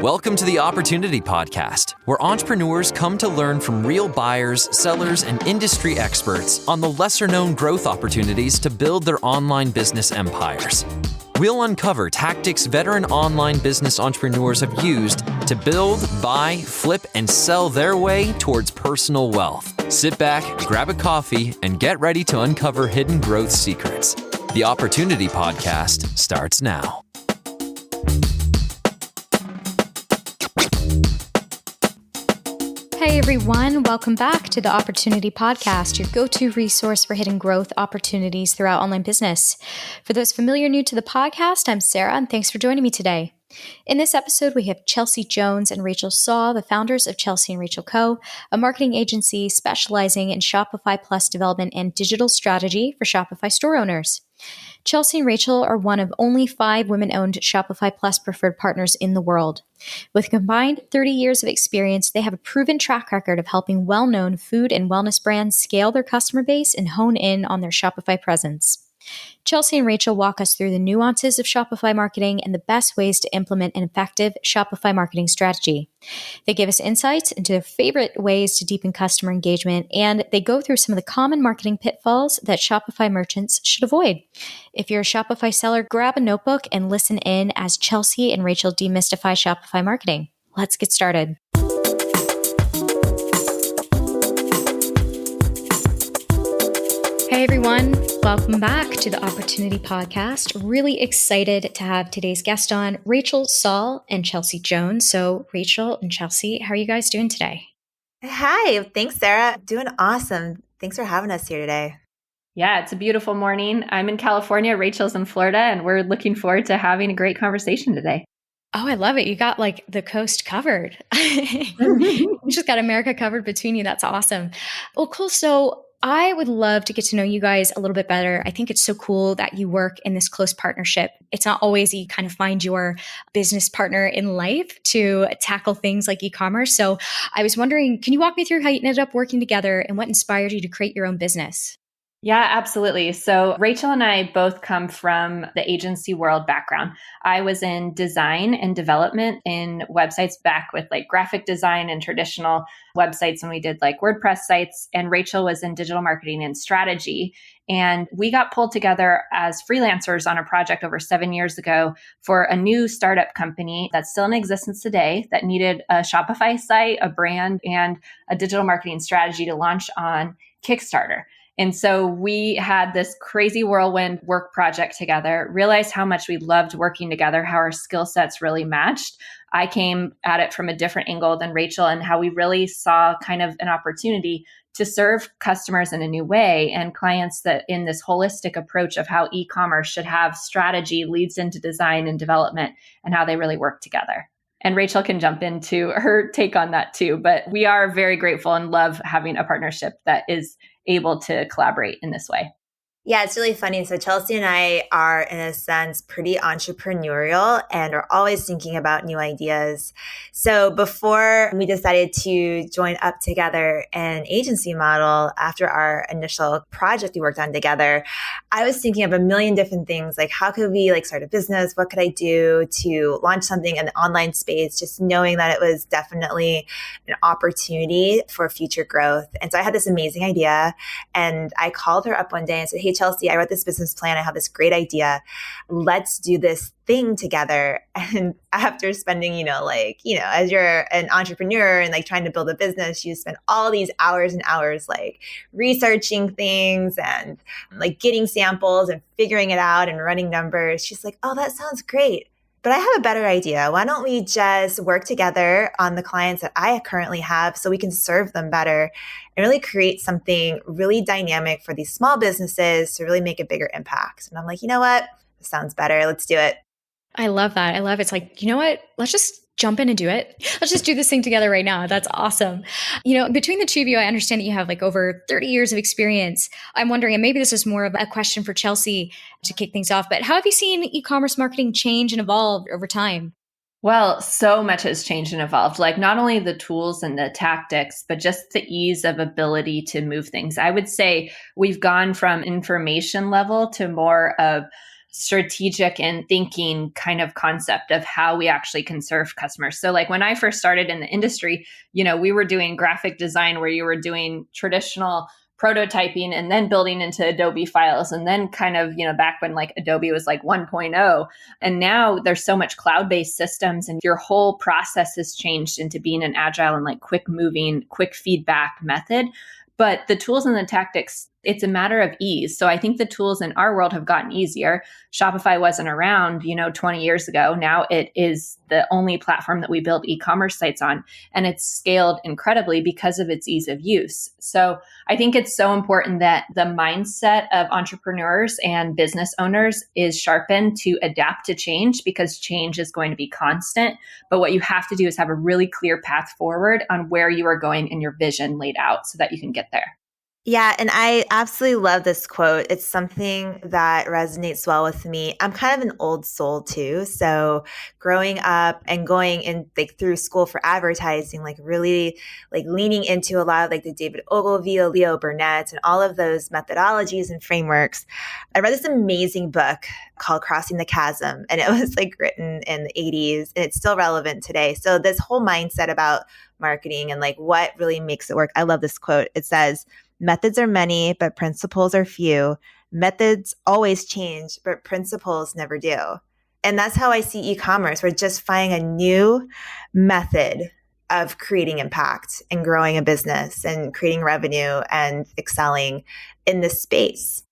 Welcome to the Opportunity Podcast, where entrepreneurs come to learn from real buyers, sellers, and industry experts on the lesser-known growth opportunities to build their online business empires. We'll uncover tactics veteran online business entrepreneurs have used to build, buy, flip, and sell their way towards personal wealth. Sit back, grab a coffee, and get ready to uncover hidden growth secrets. The Opportunity Podcast starts now. Hey everyone, welcome back to the Opportunity Podcast, your go-to resource for hidden growth opportunities throughout online business. For those familiar or new to the podcast, I'm Sarah, and thanks for joining me today. In this episode, we have Chelsea Jones and Rachel Saul, the founders of Chelsea and Rachel Co., a marketing agency specializing in Shopify-Plus development and digital strategy for Shopify store owners. Chelsea and Rachel are one of only 5 women-owned Shopify-Plus Preferred Partners in the world. With a combined 30 years of experience, they have a proven track record of helping well-known food and wellness brands scale their customer base and hone in on their Shopify presence. Chelsea and Rachel walk us through the nuances of Shopify marketing and the best ways to implement an effective Shopify marketing strategy. They give us insights into their favorite ways to deepen customer engagement, and they go through some of the common marketing pitfalls that Shopify merchants should avoid. If you're a Shopify seller, grab a notebook and listen in as Chelsea and Rachel demystify Shopify marketing. Let's get started. Hey everyone, welcome back to the Opportunity Podcast. Really excited to have today's guest on, Rachel Saul and Chelsea Jones. So Rachel and Chelsea, how are you guys doing today? Hi, thanks Sarah. Doing awesome. Thanks for having us here today. Yeah, it's a beautiful morning. I'm in California, Rachel's in Florida, and we're looking forward to having a great conversation today. Oh, I love it. You got like the coast covered. You just got America covered between you. That's awesome. Well, cool. So I would love to get to know you guys a little bit better. I think it's so cool that you work in this close partnership. It's not always you kind of find your business partner in life to tackle things like e-commerce. So I was wondering, can you walk me through how you ended up working together and what inspired you to create your own business? Yeah, absolutely. So Rachel and I both come from the agency world background. I was in design and development in websites back with like graphic design and traditional websites when we did like WordPress sites. And Rachel was in digital marketing and strategy. And we got pulled together as freelancers on a project over 7 years ago for a new startup company that's still in existence today that needed a Shopify site, a brand, and a digital marketing strategy to launch on Kickstarter. And so we had this crazy whirlwind work project together, realized how much we loved working together, how our skill sets really matched. I came at it from a different angle than Rachel and how we really saw kind of an opportunity to serve customers in a new way and clients that in this holistic approach of how e-commerce should have strategy leads into design and development and how they really work together. And Rachel can jump into her take on that too. But we are very grateful and love having a partnership that is able to collaborate in this way. Yeah, it's really funny. So Chelsea and I are, in a sense, pretty entrepreneurial and are always thinking about new ideas. So before we decided to join up together an agency model after our initial project we worked on together, I was thinking of a million different things, like how could we like start a business? What could I do to launch something in the online space? Just knowing that it was definitely an opportunity for future growth. And so I had this amazing idea and I called her up one day and said, "Hey, Chelsea, I wrote this business plan. I have this great idea. Let's do this thing together." And after spending, as you're an entrepreneur and like trying to build a business, you spend all these hours and hours like researching things and like getting samples and figuring it out and running numbers. She's like, "Oh, that sounds great. But I have a better idea. Why don't we just work together on the clients that I currently have so we can serve them better and really create something really dynamic for these small businesses to really make a bigger impact?" And I'm like, you know what? This sounds better. Let's do it. I love that. I love it. It's like, you know what? Let's just jump in and do it. Let's just do this thing together right now. That's awesome. Between the two of you, I understand that you have like over 30 years of experience. I'm wondering, and maybe this is more of a question for Chelsea to kick things off, but how have you seen e-commerce marketing change and evolve over time? Well, so much has changed and evolved, like not only the tools and the tactics, but just the ease of ability to move things. I would say we've gone from information level to more of strategic and thinking kind of concept of how we actually can serve customers. So like when I first started in the industry, we were doing graphic design where you were doing traditional prototyping and then building into Adobe files. And then kind of, back when like Adobe was like 1.0. And now there's so much cloud-based systems and your whole process has changed into being an agile and like quick moving, quick feedback method. But the tools and the tactics, it's a matter of ease. So I think the tools in our world have gotten easier. Shopify wasn't around, 20 years ago. Now it is the only platform that we build e-commerce sites on. And it's scaled incredibly because of its ease of use. So I think it's so important that the mindset of entrepreneurs and business owners is sharpened to adapt to change, because change is going to be constant. But what you have to do is have a really clear path forward on where you are going and your vision laid out so that you can get there. Yeah, and I absolutely love this quote. It's something that resonates well with me. I'm kind of an old soul too. So growing up and going in like through school for advertising, like really like leaning into a lot of like the David Ogilvy, Leo Burnett, and all of those methodologies and frameworks. I read this amazing book called Crossing the Chasm, and it was like written in the 80s and it's still relevant today. So this whole mindset about marketing and like what really makes it work. I love this quote. It says, "Methods are many, but principles are few. Methods always change, but principles never do." And that's how I see e-commerce. We're just finding a new method of creating impact and growing a business and creating revenue and excelling in this space.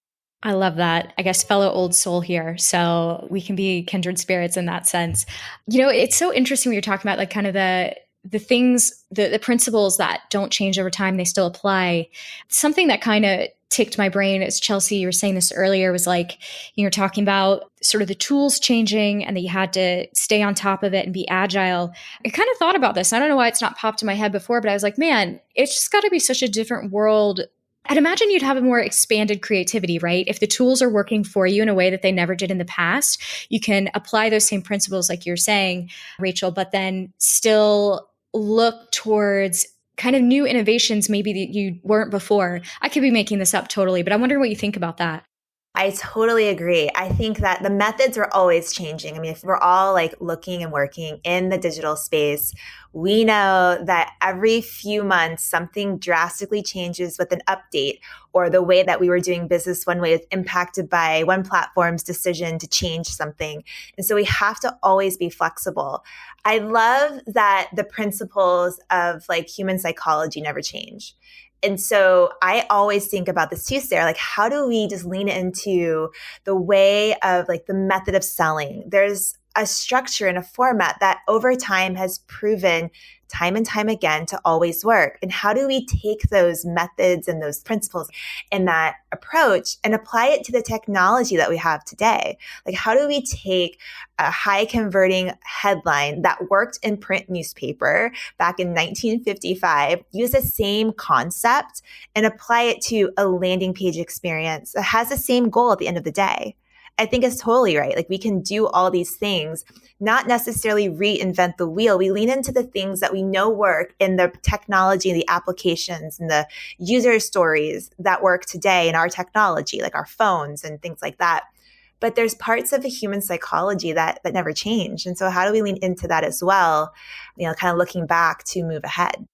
I love that. I guess fellow old soul here. So we can be kindred spirits in that sense. It's so interesting when you're talking about like kind of the things, the principles that don't change over time, they still apply. Something that kind of ticked my brain, as Chelsea, you were saying this earlier, was like, you're talking about sort of the tools changing and that you had to stay on top of it and be agile. I kind of thought about this. I don't know why it's not popped in my head before, but I was like, man, it's just got to be such a different world. I'd imagine you'd have a more expanded creativity, right? If the tools are working for you in a way that they never did in the past, you can apply those same principles like you're saying, Rachel, but then still look towards kind of new innovations maybe that you weren't before. I could be making this up totally, but I'm wondering what you think about that. I totally agree. I think that the methods are always changing. I mean, if we're all like looking and working in the digital space, we know that every few months, something drastically changes with an update, or the way that we were doing business one way is impacted by one platform's decision to change something. And so we have to always be flexible. I love that the principles of like human psychology never change. And so I always think about this too, Sarah, like how do we just lean into the way of like the method of selling? There's a structure and a format that over time has proven time and time again to always work. And how do we take those methods and those principles and that approach and apply it to the technology that we have today? Like, how do we take a high converting headline that worked in print newspaper back in 1955, use the same concept and apply it to a landing page experience that has the same goal at the end of the day? I think it's totally right. Like we can do all these things, not necessarily reinvent the wheel. We lean into the things that we know work in the technology, the applications and the user stories that work today in our technology, like our phones and things like that. But there's parts of the human psychology that never change. And so how do we lean into that as well? Kind of looking back to move ahead.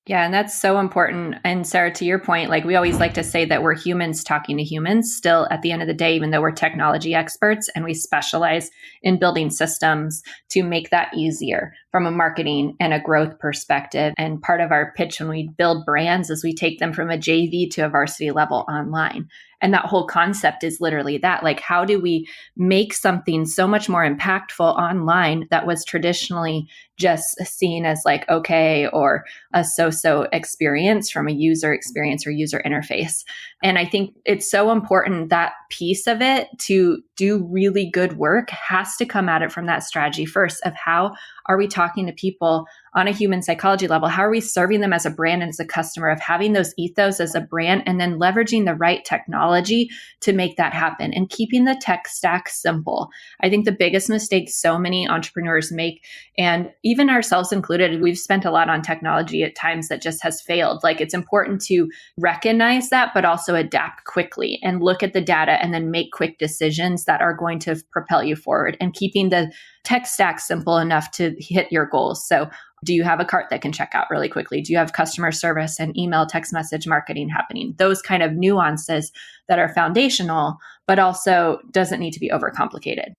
Yeah, and that's so important. And Sarah, to your point, like we always like to say that we're humans talking to humans still at the end of the day, even though we're technology experts and we specialize in building systems to make that easier from a marketing and a growth perspective. And part of our pitch when we build brands is we take them from a JV to a varsity level online. And that whole concept is literally that. Like, how do we make something so much more impactful online that was traditionally just seen as like, okay, or a so-so experience from a user experience or user interface? And I think it's so important that piece of it to do really good work has to come at it from that strategy first of how are we talking to people on a human psychology level? How are we serving them as a brand and as a customer, of having those ethos as a brand and then leveraging the right technology technology to make that happen and keeping the tech stack simple. I think the biggest mistake so many entrepreneurs make, and even ourselves included, we've spent a lot on technology at times that just has failed. Like, it's important to recognize that, but also adapt quickly and look at the data and then make quick decisions that are going to propel you forward, and keeping the tech stack simple enough to hit your goals. So do you have a cart that can check out really quickly? Do you have customer service and email, text message marketing happening? Those kind of nuances that are foundational, but also doesn't need to be overcomplicated.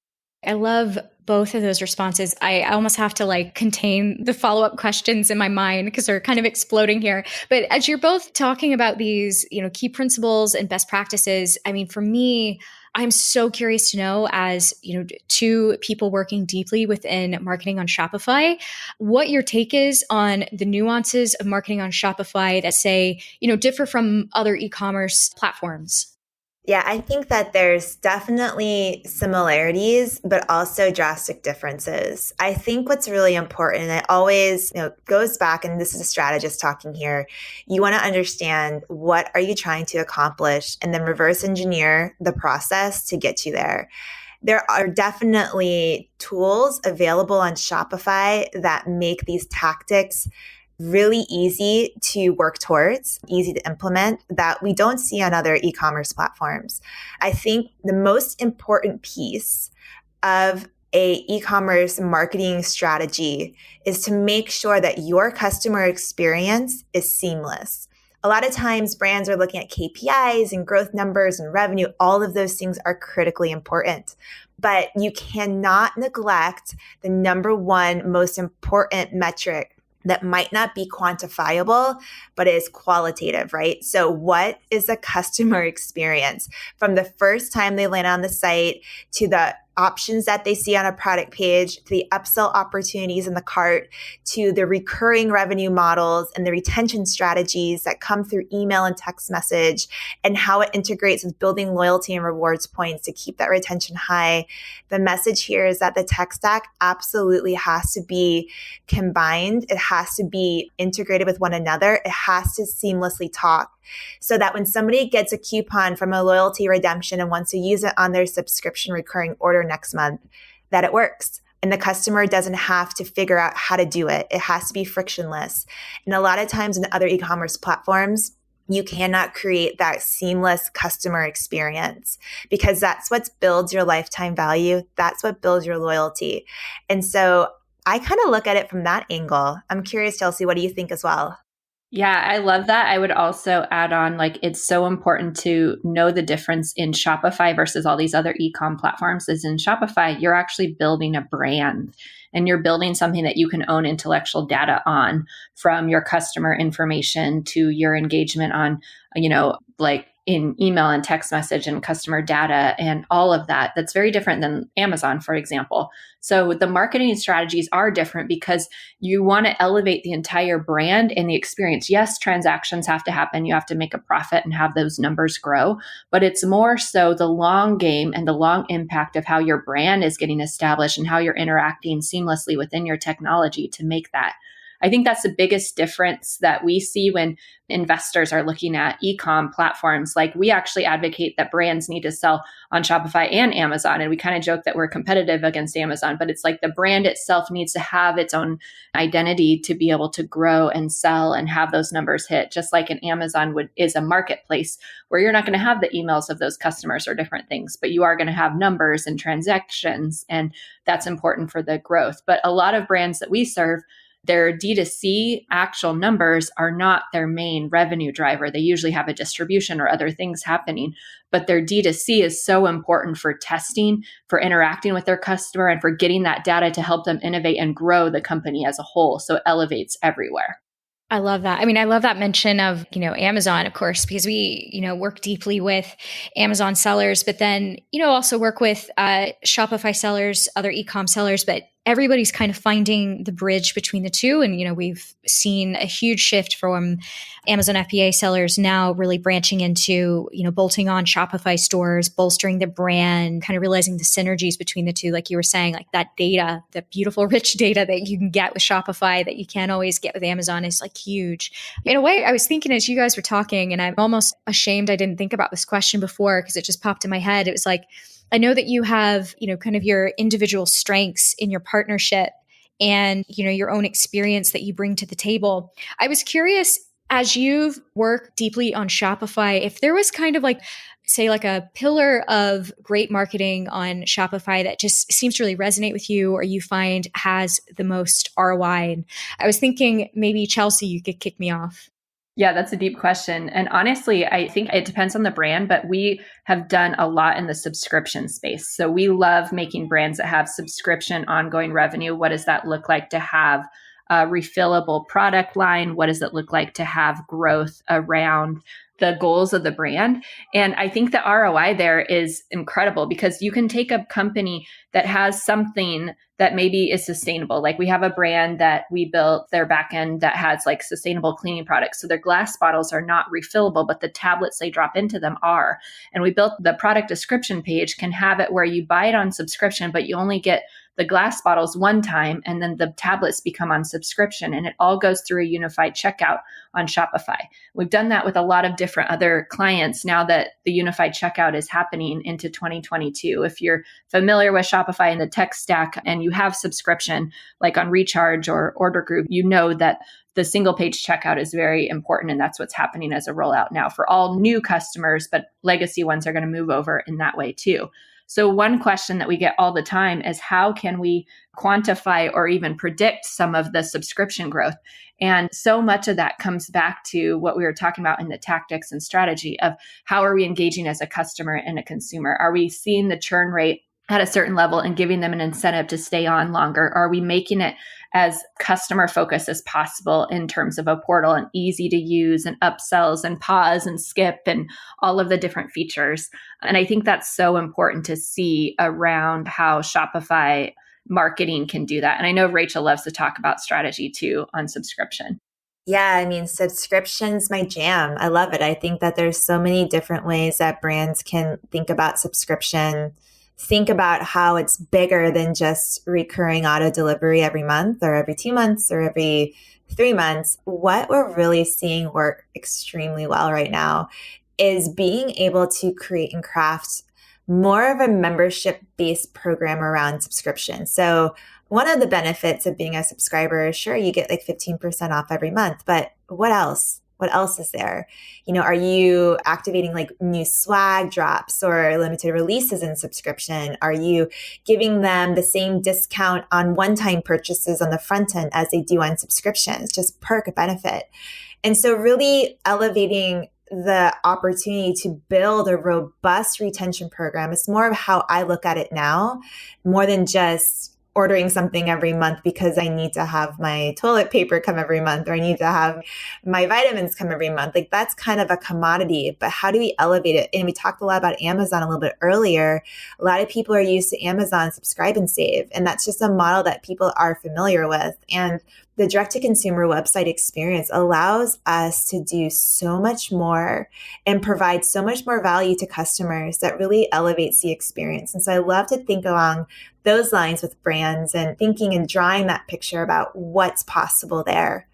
I love both of those responses. I almost have to contain the follow-up questions in my mind because they're kind of exploding here. But as you're both talking about these, key principles and best practices, I mean, for me, I'm so curious to know, as two people working deeply within marketing on Shopify, what your take is on the nuances of marketing on Shopify that say, differ from other e-commerce platforms. Yeah, I think that there's definitely similarities, but also drastic differences. I think what's really important, and it always goes back, and this is a strategist talking here, you want to understand what are you trying to accomplish and then reverse engineer the process to get you there. There are definitely tools available on Shopify that make these tactics really easy to work towards, easy to implement, that we don't see on other e-commerce platforms. I think the most important piece of a e-commerce marketing strategy is to make sure that your customer experience is seamless. A lot of times brands are looking at KPIs and growth numbers and revenue. All of those things are critically important, but you cannot neglect the number one most important metric that might not be quantifiable, but is qualitative, right? So what is the customer experience from the first time they land on the site to the options that they see on a product page, to the upsell opportunities in the cart, to the recurring revenue models and the retention strategies that come through email and text message, and how it integrates with building loyalty and rewards points to keep that retention high. The message here is that the tech stack absolutely has to be combined. It has to be integrated with one another. It has to seamlessly talk, so that when somebody gets a coupon from a loyalty redemption and wants to use it on their subscription recurring order next month, that it works. And the customer doesn't have to figure out how to do it. It has to be frictionless. And a lot of times in other e-commerce platforms, you cannot create that seamless customer experience, because that's what builds your lifetime value. That's what builds your loyalty. And so I kind of look at it from that angle. I'm curious, Chelsea, what do you think as well? Yeah, I love that. I would also add on, it's so important to know the difference in Shopify versus all these other e-com platforms. Is in Shopify, you're actually building a brand, and you're building something that you can own intellectual data on, from your customer information to your engagement on, in email and text message and customer data and all of that. That's very different than Amazon, for example. So the marketing strategies are different because you want to elevate the entire brand and the experience. Yes, transactions have to happen. You have to make a profit and have those numbers grow, but it's more so the long game and the long impact of how your brand is getting established and how you're interacting seamlessly within your technology to make that. I think that's the biggest difference that we see when investors are looking at e-com platforms. We actually advocate that brands need to sell on Shopify and Amazon. And we kind of joke that we're competitive against Amazon, but it's the brand itself needs to have its own identity to be able to grow and sell and have those numbers hit. Just like an Amazon is a marketplace where you're not going to have the emails of those customers or different things, but you are going to have numbers and transactions. And that's important for the growth. But a lot of brands that we serve, their D2C actual numbers are not their main revenue driver. They usually have a distribution or other things happening, but their D2C is so important for testing, for interacting with their customer, and for getting that data to help them innovate and grow the company as a whole. So it elevates everywhere. I love that. I mean, I love that mention of, Amazon, of course, because we, work deeply with Amazon sellers, but then, also work with Shopify sellers, other e-com sellers. But everybody's kind of finding the bridge between the two. And, we've seen a huge shift from Amazon FBA sellers now really branching into, bolting on Shopify stores, bolstering the brand, kind of realizing the synergies between the two. Like you were saying, like that data, the beautiful, rich data that you can get with Shopify that you can't always get with Amazon is like huge. In a way, I was thinking as you guys were talking, and I'm almost ashamed I didn't think about this question before because it just popped in my head. It was like, I know that you have, kind of your individual strengths in your partnership and, your own experience that you bring to the table. I was curious, as you've worked deeply on Shopify, if there was kind of like, say, like a pillar of great marketing on Shopify that just seems to really resonate with you or you find has the most ROI. And I was thinking maybe Chelsea, you could kick me off. Yeah, that's a deep question. And honestly, I think it depends on the brand, but we have done a lot in the subscription space. So we love making brands that have subscription ongoing revenue. What does that look like to have a refillable product line? What does it look like to have growth around the goals of the brand? And I think the ROI there is incredible because you can take a company that has something that maybe is sustainable. Like we have a brand that we built their backend that has like sustainable cleaning products. So their glass bottles are not refillable, but the tablets they drop into them are. And we built the product description page can have it where you buy it on subscription, but you only get the glass bottles one time, and then the tablets become on subscription, and it all goes through a unified checkout on Shopify. We've done that with a lot of different other clients now that the unified checkout is happening into 2022. If you're familiar with Shopify and the tech stack and you have subscription, like on Recharge or Order Group, you know that the single page checkout is very important. And that's what's happening as a rollout now for all new customers, but legacy ones are going to move over in that way too. So one question that we get all the time is how can we quantify or even predict some of the subscription growth? And so much of that comes back to what we were talking about in the tactics and strategy of how are we engaging as a customer and a consumer? Are we seeing the churn rate at a certain level and giving them an incentive to stay on longer? Are we making it as customer focused as possible in terms of a portal and easy to use and upsells and pause and skip and all of the different features? And I think that's so important to see around how Shopify marketing can do that. And I know Rachel loves to talk about strategy too on subscription. Yeah, I mean, subscription's my jam. I love it. I think that there's so many different ways that brands can think about subscription. Think about how it's bigger than just recurring auto delivery every month or every 2 months or every 3 months. What we're really seeing work extremely well right now is being able to create and craft more of a membership-based program around subscription. So one of the benefits of being a subscriber is sure, you get like 15% off every month, but what else? What else is there? Are you activating like new swag drops or limited releases in subscription? Are you giving them the same discount on one-time purchases on the front end as they do on subscriptions? Just perk benefit. And so really elevating the opportunity to build a robust retention program. It's more of how I look at it now, more than just ordering something every month because I need to have my toilet paper come every month or I need to have my vitamins come every month. Like that's kind of a commodity, but how do we elevate it? And we talked a lot about Amazon a little bit earlier. A lot of people are used to Amazon subscribe and save, and that's just a model that people are familiar with. And the direct-to-consumer website experience allows us to do so much more and provide so much more value to customers that really elevates the experience. And so I love to think along those lines with brands and thinking and drawing that picture about what's possible there.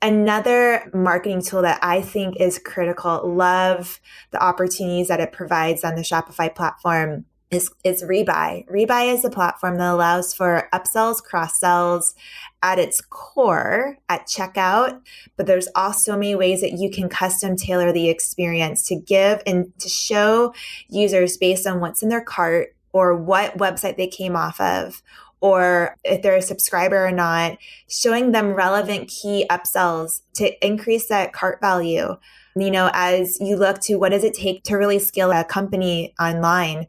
Another marketing tool that I think is critical, love the opportunities that it provides on the Shopify platform, is Rebuy. Rebuy is a platform that allows for upsells, cross-sells at its core at checkout, but there's also many ways that you can custom tailor the experience to give and to show users based on what's in their cart or what website they came off of, or if they're a subscriber or not, showing them relevant key upsells to increase that cart value. As you look to what does it take to really scale a company online,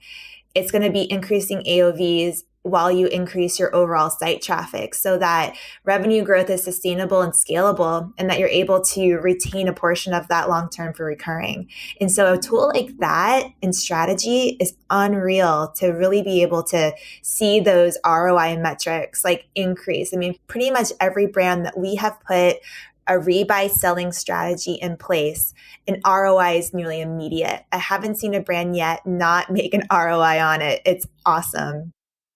it's going to be increasing AOVs while you increase your overall site traffic so that revenue growth is sustainable and scalable and that you're able to retain a portion of that long-term for recurring. And so a tool like that and strategy is unreal to really be able to see those ROI metrics like increase. I mean, pretty much every brand that we have put a rebuy selling strategy in place, and ROI is nearly immediate. I haven't seen a brand yet not make an ROI on it. It's awesome.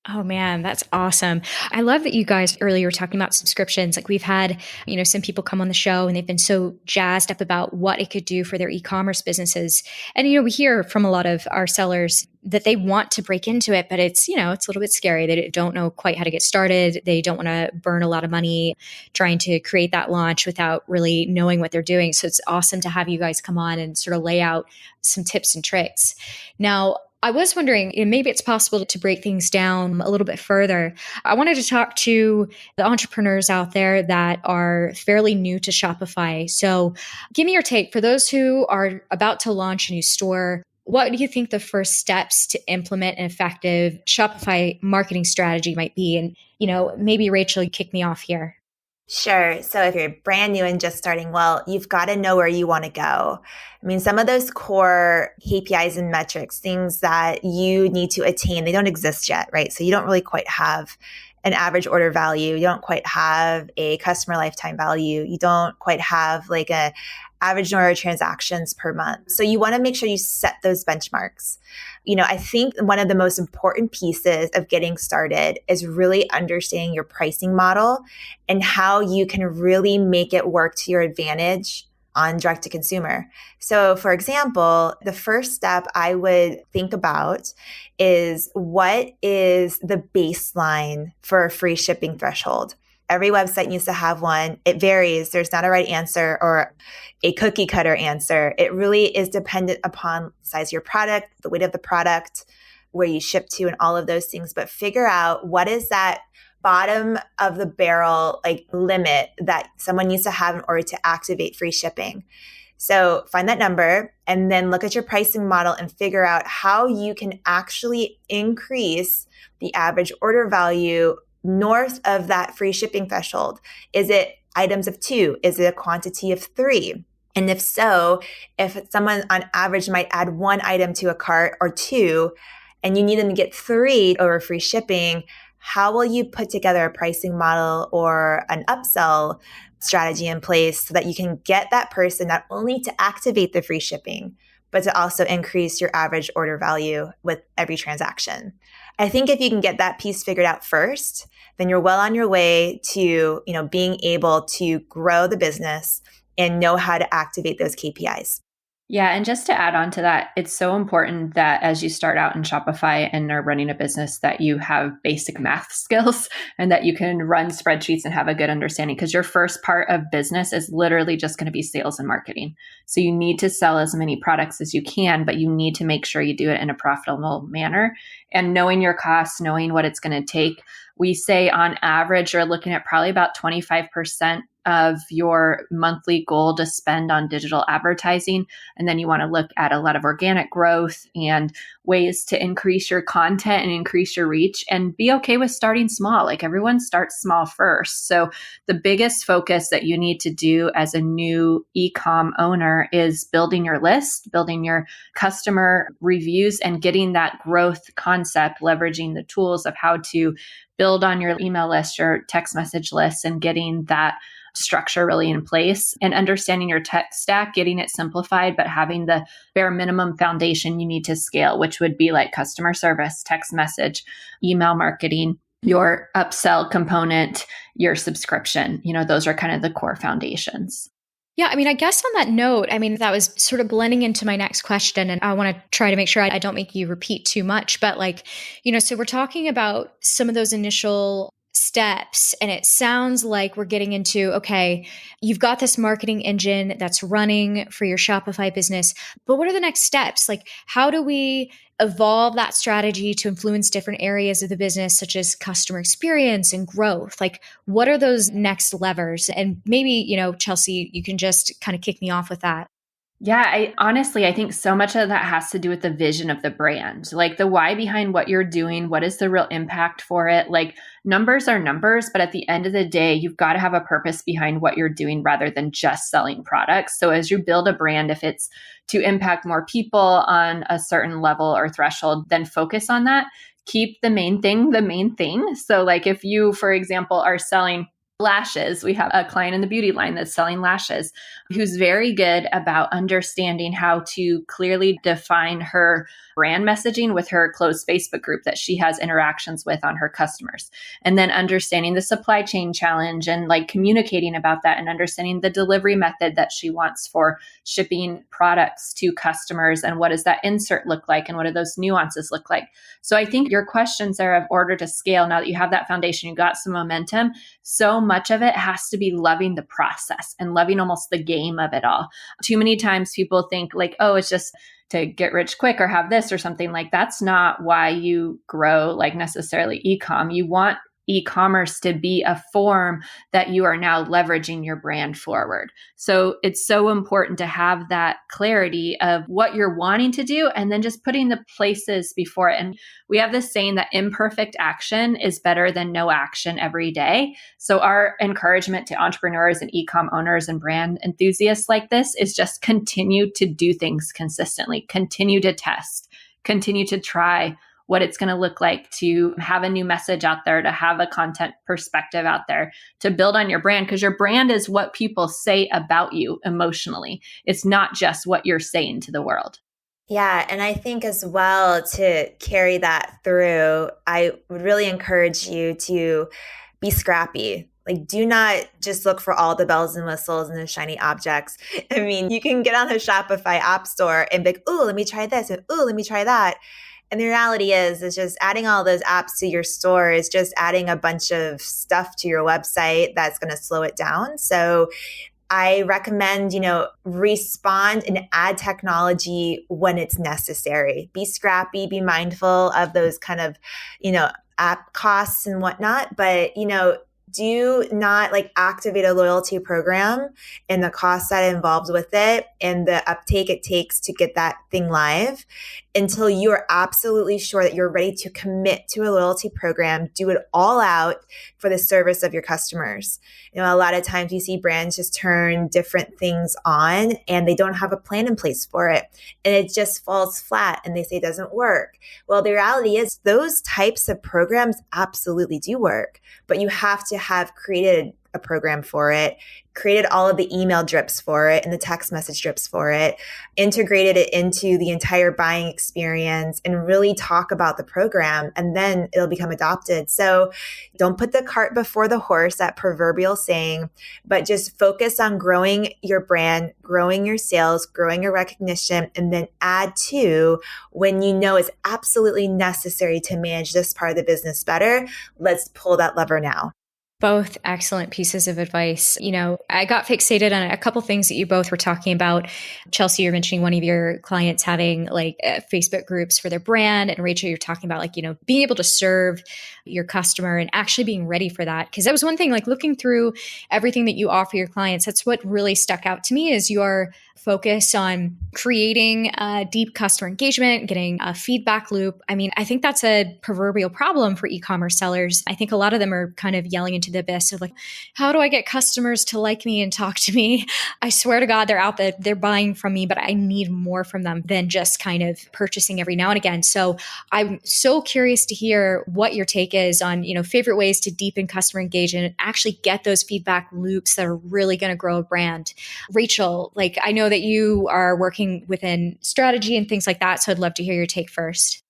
Oh man, that's awesome. I love that you guys earlier were talking about subscriptions. Like we've had, some people come on the show and they've been so jazzed up about what it could do for their e-commerce businesses. And, we hear from a lot of our sellers that they want to break into it, but it's, it's a little bit scary. They don't know quite how to get started. They don't want to burn a lot of money trying to create that launch without really knowing what they're doing. So it's awesome to have you guys come on and sort of lay out some tips and tricks. Now, I was wondering, maybe it's possible to break things down a little bit further. I wanted to talk to the entrepreneurs out there that are fairly new to Shopify. So give me your take. For those who are about to launch a new store, what do you think the first steps to implement an effective Shopify marketing strategy might be? And, maybe Rachel, you kick me off here. Sure. So if you're brand new and just starting, well, you've got to know where you want to go. I mean, some of those core KPIs and metrics, things that you need to attain, they don't exist yet, right? So you don't really quite have an average order value. You don't quite have a customer lifetime value. You don't quite have like a average number of transactions per month. So you want to make sure you set those benchmarks. I think one of the most important pieces of getting started is really understanding your pricing model and how you can really make it work to your advantage on direct to consumer. So for example, the first step I would think about is what is the baseline for a free shipping threshold? Every website needs to have one. It varies. There's not a right answer or a cookie cutter answer. It really is dependent upon the size of your product, the weight of the product, where you ship to, and all of those things. But figure out what is that bottom of the barrel like limit that someone needs to have in order to activate free shipping. So find that number and then look at your pricing model and figure out how you can actually increase the average order value north of that free shipping threshold. Is it items of 2? Is it a quantity of 3? And if so, if someone on average might add 1 item to a cart or 2, and you need them to get 3 over free shipping, how will you put together a pricing model or an upsell strategy in place so that you can get that person not only to activate the free shipping, but to also increase your average order value with every transaction? I think if you can get that piece figured out first, then you're well on your way to, being able to grow the business and know how to activate those KPIs. Yeah. And just to add on to that, it's so important that as you start out in Shopify and are running a business, that you have basic math skills and that you can run spreadsheets and have a good understanding, because your first part of business is literally just going to be sales and marketing. So you need to sell as many products as you can, but you need to make sure you do it in a profitable manner. And knowing your costs, knowing what it's going to take, we say on average, you're looking at probably about 25% of your monthly goal to spend on digital advertising. And then you want to look at a lot of organic growth and ways to increase your content and increase your reach, and be okay with starting small. Like everyone starts small first. So the biggest focus that you need to do as a new e-com owner is building your list, building your customer reviews, and getting that growth concept, leveraging the tools of how to build on your email list, your text message list, and getting that structure really in place, and understanding your tech stack, getting it simplified, but having the bare minimum foundation you need to scale, which would be like customer service, text message, email marketing, your upsell component, your subscription. Those are kind of the core foundations. Yeah, I guess on that note, that was sort of blending into my next question, and I want to try to make sure I don't make you repeat too much. But so we're talking about some of those initial steps, and it sounds like we're getting into, okay, you've got this marketing engine that's running for your Shopify business, but what are the next steps? Like, how do we evolve that strategy to influence different areas of the business, such as customer experience and growth? Like, what are those next levers? And maybe, Chelsea, you can just kind of kick me off with that. Yeah, I think so much of that has to do with the vision of the brand, like the why behind what you're doing. What is the real impact for it? Like numbers are numbers, but at the end of the day, you've got to have a purpose behind what you're doing rather than just selling products. So as you build a brand, if it's to impact more people on a certain level or threshold, then focus on that. Keep the main thing the main thing. So like if you, for example, are selling lashes, we have a client in the beauty line that's selling lashes who's very good about understanding how to clearly define her brand messaging with her closed Facebook group that she has interactions with on her customers. And then understanding the supply chain challenge and like communicating about that and understanding the delivery method that she wants for shipping products to customers. And what does that insert look like? And what do those nuances look like? So I think your questions are of order to scale. Now that you have that foundation, you got some momentum. So much of it has to be loving the process and loving almost the game of it all. Too many times people think like, oh, it's just to get rich quick or have this or something. Like that's not why you grow like necessarily ecom. You want e-commerce to be a form that you are now leveraging your brand forward. So it's so important to have that clarity of what you're wanting to do and then just putting the places before it. And we have this saying that imperfect action is better than no action every day. So our encouragement to entrepreneurs and e-com owners and brand enthusiasts like this is just continue to do things consistently, continue to test, continue to try what it's going to look like to have a new message out there, to have a content perspective out there, to build on your brand, because your brand is what people say about you emotionally. It's not just what you're saying to the world. Yeah. And I think as well to carry that through, I would really encourage you to be scrappy. Like, do not just look for all the bells and whistles and the shiny objects. I mean, you can get on the Shopify app store and be like, ooh, let me try this. And ooh, let me try that. And the reality is just adding all those apps to your store is just adding a bunch of stuff to your website that's going to slow it down. So I recommend, respond and add technology when it's necessary. Be scrappy, be mindful of those kind of, app costs and whatnot. But, do not activate a loyalty program and the cost that involves with it and the uptake it takes to get that thing live until you are absolutely sure that you're ready to commit to a loyalty program, do it all out for the service of your customers. A lot of times you see brands just turn different things on and they don't have a plan in place for it. And it just falls flat and they say it doesn't work. Well, the reality is those types of programs absolutely do work, but you have to have created a program for it, created all of the email drips for it and the text message drips for it, integrated it into the entire buying experience and really talk about the program, and then it'll become adopted. So don't put the cart before the horse, that proverbial saying, but just focus on growing your brand, growing your sales, growing your recognition, and then add to when you know it's absolutely necessary to manage this part of the business better. Let's pull that lever now. Both excellent pieces of advice. I got fixated on a couple things that you both were talking about. Chelsea, you're mentioning one of your clients having Facebook groups for their brand. And Rachel, you're talking about being able to serve your customer and actually being ready for that. Because that was one thing, looking through everything that you offer your clients, that's what really stuck out to me is your focus on creating deep customer engagement, getting a feedback loop. I mean, I think that's a proverbial problem for e-commerce sellers. I think a lot of them are kind of yelling into the abyss of how do I get customers to like me and talk to me? I swear to God, they're out there, they're buying from me, but I need more from them than just kind of purchasing every now and again. So I'm so curious to hear what your take is on, favorite ways to deepen customer engagement and actually get those feedback loops that are really going to grow a brand. Rachel, I know that you are working within strategy and things like that. So I'd love to hear your take first.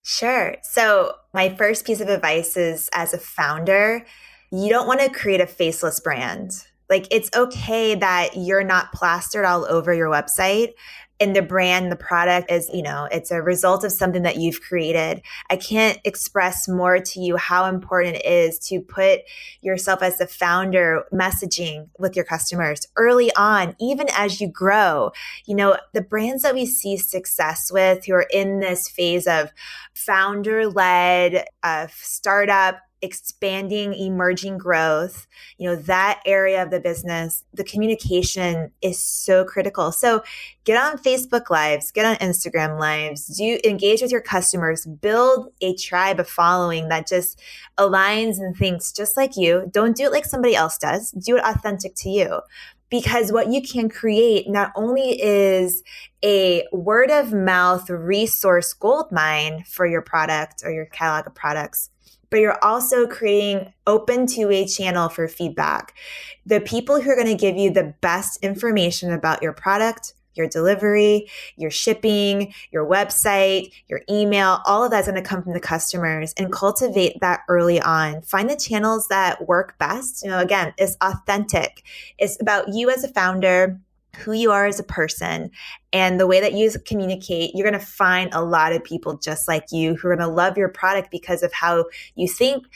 Sure. So my first piece of advice is, as a founder, you don't want to create a faceless brand. It's okay that you're not plastered all over your website, and the brand, the product is, it's a result of something that you've created. I can't express more to you how important it is to put yourself as the founder messaging with your customers early on, even as you grow. The brands that we see success with who are in this phase of founder-led, startup, expanding, emerging growth, that area of the business, the communication is so critical. So get on Facebook Lives, get on Instagram Lives, do engage with your customers, build a tribe of following that just aligns and thinks just like you. Don't do it like somebody else does. Do it authentic to you. Because what you can create not only is a word of mouth resource goldmine for your product or your catalog of products, but you're also creating open two-way channel for feedback. The people who are going to give you the best information about your product, your delivery, your shipping, your website, your email, all of that's going to come from the customers, and cultivate that early on. Find the channels that work best. Again, it's authentic. It's about you as a founder, who you are as a person, and the way that you communicate. You're going to find a lot of people just like you who are going to love your product because of how you think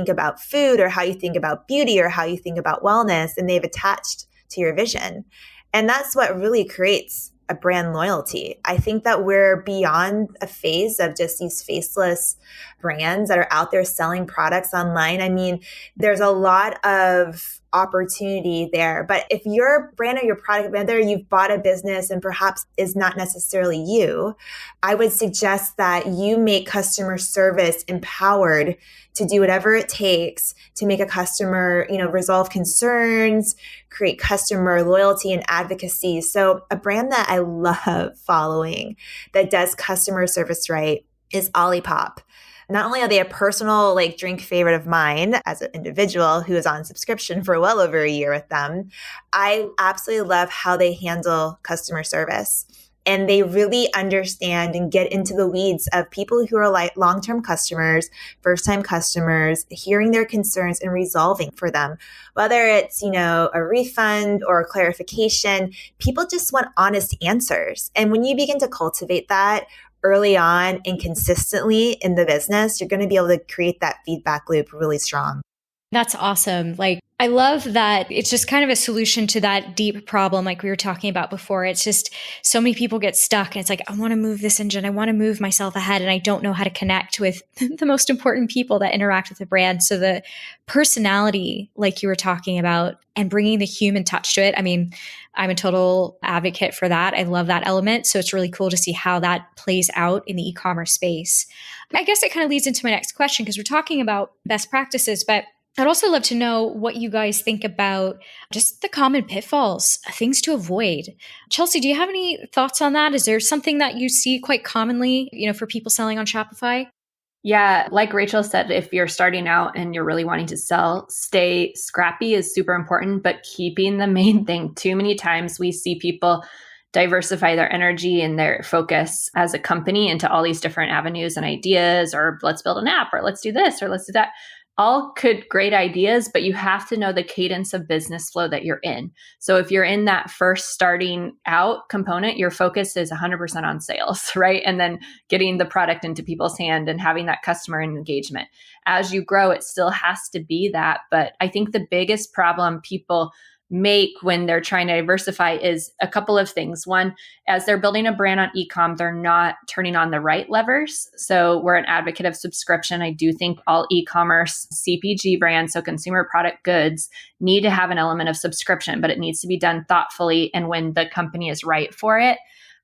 about food, or how you think about beauty, or how you think about wellness, and they've attached to your vision. And that's what really creates a brand loyalty. I think that we're beyond a phase of just these faceless brands that are out there selling products online. I mean, there's a lot of opportunity there. But if your brand or your product, whether you've bought a business and perhaps is not necessarily you, I would suggest that you make customer service empowered to do whatever it takes to make a customer, resolve concerns, create customer loyalty and advocacy. So a brand that I love following that does customer service right is Olipop. Not only are they a personal drink favorite of mine as an individual who is on subscription for well over a year with them, I absolutely love how they handle customer service. And they really understand and get into the weeds of people who are long-term customers, first-time customers, hearing their concerns and resolving for them. Whether it's, a refund or a clarification, people just want honest answers. And when you begin to cultivate that early on and consistently in the business, you're going to be able to create that feedback loop really strong. That's awesome. I love that it's just kind of a solution to that deep problem like we were talking about before. It's just so many people get stuck and it's I want to move this engine. I want to move myself ahead and I don't know how to connect with the most important people that interact with the brand. So the personality, like you were talking about, and bringing the human touch to it. I mean, I'm a total advocate for that. I love that element. So it's really cool to see how that plays out in the e-commerce space. I guess it kind of leads into my next question because we're talking about best practices, but I'd also love to know what you guys think about just the common pitfalls, things to avoid. Chelsea, do you have any thoughts on that? Is there something that you see quite commonly, for people selling on Shopify? Yeah, like Rachel said, if you're starting out and you're really wanting to sell, stay scrappy is super important, but keeping the main thing. Too many times we see people diversify their energy and their focus as a company into all these different avenues and ideas, or let's build an app, or let's do this, or let's do that. All great ideas, but you have to know the cadence of business flow that you're in. So if you're in that first starting out component, your focus is 100% on sales, right? And then getting the product into people's hand and having that customer engagement. As you grow, it still has to be that. But I think the biggest problem people make when they're trying to diversify is a couple of things. One, as they're building a brand on e-com, they're not turning on the right levers. So we're an advocate of subscription. I do think all e-commerce CPG brands, so consumer product goods, need to have an element of subscription, but it needs to be done thoughtfully and when the company is right for it.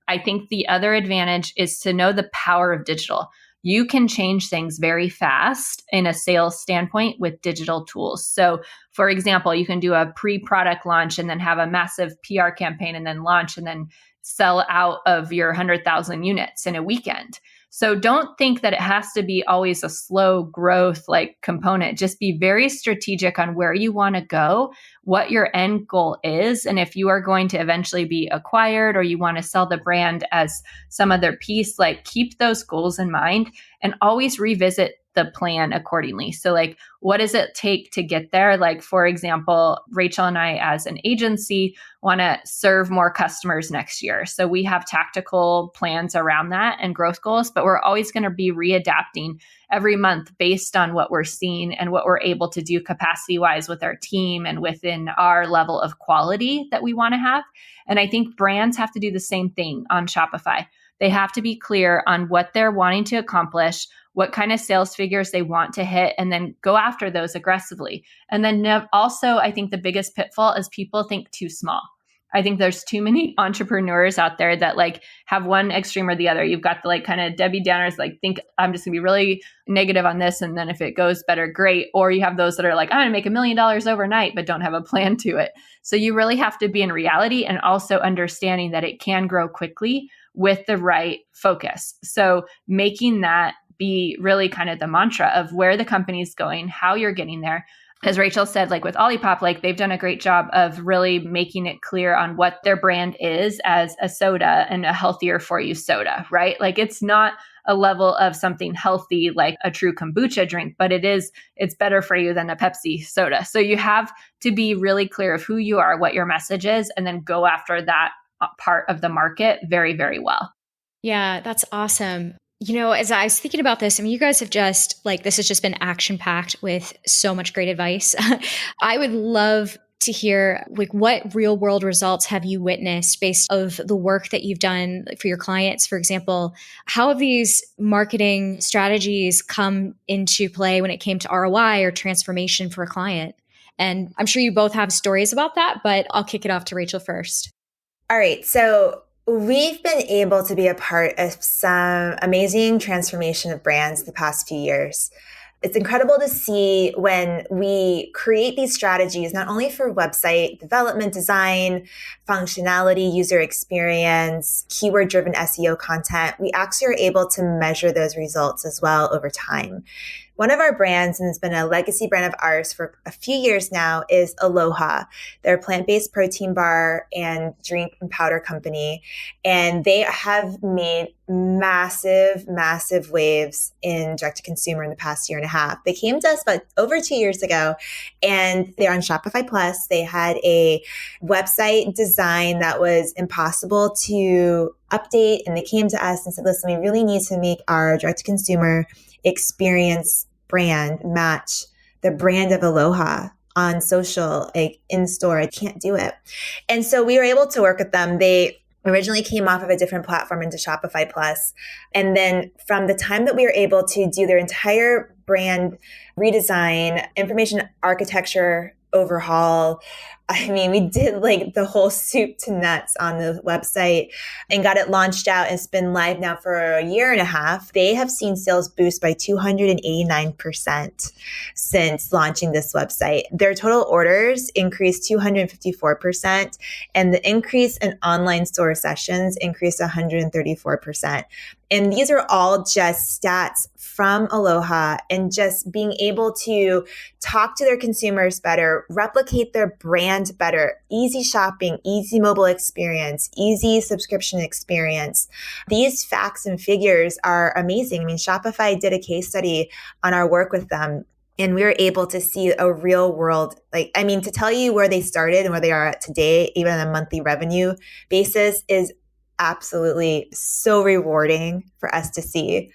I think the other advantage is to know the power of digital. You can change things very fast in a sales standpoint with digital tools. So for example, you can do a pre-product launch and then have a massive PR campaign and then launch and then sell out of your 100,000 units in a weekend. So don't think that it has to be always a slow growth component. Just be very strategic on where you want to go, what your end goal is. And if you are going to eventually be acquired or you want to sell the brand as some other piece, keep those goals in mind and always revisit the plan accordingly. So like, what does it take to get there? Like, for example, Rachel and I as an agency want to serve more customers next year. So we have tactical plans around that and growth goals, but we're always going to be readapting every month based on what we're seeing and what we're able to do capacity wise with our team and within our level of quality that we want to have. And I think brands have to do the same thing on Shopify. They have to be clear on what they're wanting to accomplish, what kind of sales figures they want to hit, and then go after those aggressively. And then also, I think the biggest pitfall is people think too small. I think there's too many entrepreneurs out there that like have one extreme or the other. You've got the like kind of Debbie Downers, like think I'm just gonna be really negative on this. And then if it goes better, great. Or you have those that are like, I'm gonna make $1 million overnight, but don't have a plan to it. So you really have to be in reality and also understanding that it can grow quickly with the right focus. So making that be really kind of the mantra of where the company's going, how you're getting there. As Rachel said, like with Olipop, like they've done a great job of really making it clear on what their brand is as a soda and a healthier for you soda, right? Like it's not a level of something healthy like a true kombucha drink, but it's better for you than a Pepsi soda. So you have to be really clear of who you are, what your message is, and then go after that part of the market very, very well. Yeah, that's awesome. As I was thinking about this, I mean, you guys have just this has just been action packed with so much great advice. I would love to hear what real world results have you witnessed based of the work that you've done for your clients? For example, how have these marketing strategies come into play when it came to ROI or transformation for a client? And I'm sure you both have stories about that, but I'll kick it off to Rachel first. All right. So we've been able to be a part of some amazing transformation of brands the past few years. It's incredible to see when we create these strategies, not only for website development, design, functionality, user experience, keyword-driven SEO content, we actually are able to measure those results as well over time. One of our brands, and it's been a legacy brand of ours for a few years now, is Aloha. They're a plant-based protein bar and drink and powder company. And they have made massive, massive waves in direct-to-consumer in the past year and a half. They came to us about over 2 years ago, and they're on Shopify-Plus. They had a website design that was impossible to update. And they came to us and said, listen, we really need to make our direct-to-consumer experience brand match the brand of Aloha on social, like in store. I can't do it. And so we were able to work with them. They originally came off of a different platform into Shopify Plus. And then from the time that we were able to do their entire brand redesign, information architecture overhaul, I mean, we did like the whole soup to nuts on the website and got it launched out. It's been live now for a year and a half. They have seen sales boost by 289% since launching this website. Their total orders increased 254%, and the increase in online store sessions increased 134%. And these are all just stats from Aloha and just being able to talk to their consumers better, replicate their brand better, easy shopping, easy mobile experience, easy subscription experience. These facts and figures are amazing. I mean, Shopify did a case study on our work with them, and we were able to see a real world, to tell you where they started and where they are at today, even on a monthly revenue basis, is absolutely so rewarding for us to see.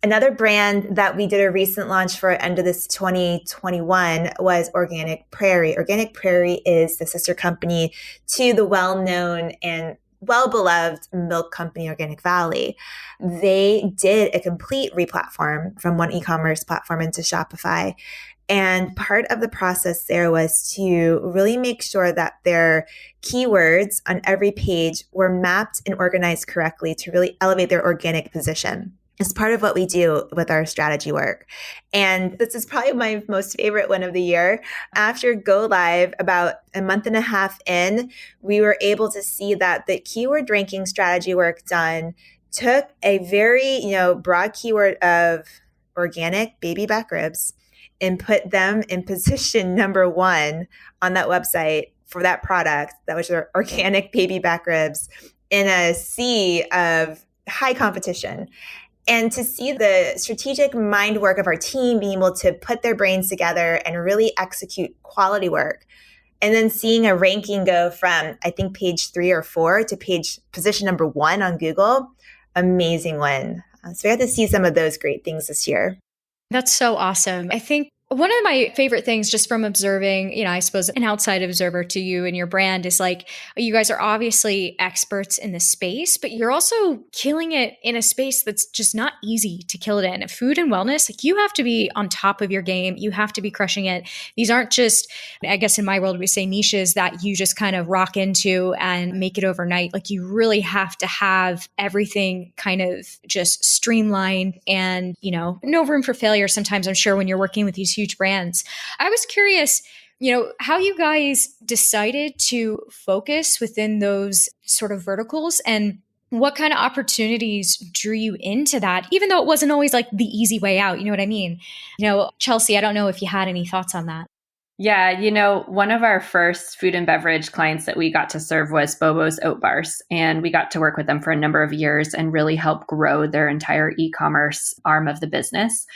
Another brand that we did a recent launch for end of this 2021 was Organic Prairie. Organic Prairie is the sister company to the well-known and well-beloved milk company, Organic Valley. They did a complete replatform from one e-commerce platform into Shopify. And part of the process there was to really make sure that their keywords on every page were mapped and organized correctly to really elevate their organic position. It's part of what we do with our strategy work. And this is probably my most favorite one of the year. After go live, about a month and a half in, we were able to see that the keyword ranking strategy work done took a very, broad keyword of organic baby back ribs and put them in position number 1 on that website for that product, that was their organic baby back ribs, in a sea of high competition. And to see the strategic mind work of our team being able to put their brains together and really execute quality work. And then seeing a ranking go from, I think, page 3 or 4 to position number 1 on Google, amazing win. So we had to see some of those great things this year. That's so awesome. I think one of my favorite things just from observing, I suppose an outside observer to you and your brand is like, you guys are obviously experts in the space, but you're also killing it in a space that's just not easy to kill it in. Food and wellness, like you have to be on top of your game. You have to be crushing it. These aren't just, I guess in my world, we say niches that you just kind of rock into and make it overnight. Like you really have to have everything kind of just streamlined and, no room for failure sometimes, I'm sure, when you're working with these huge brands. I was curious, how you guys decided to focus within those sort of verticals and what kind of opportunities drew you into that, even though it wasn't always like the easy way out. You know what I mean? Chelsea, I don't know if you had any thoughts on that. Yeah, one of our first food and beverage clients that we got to serve was Bobo's Oat Bars. And we got to work with them for a number of years and really help grow their entire e-commerce arm of the business.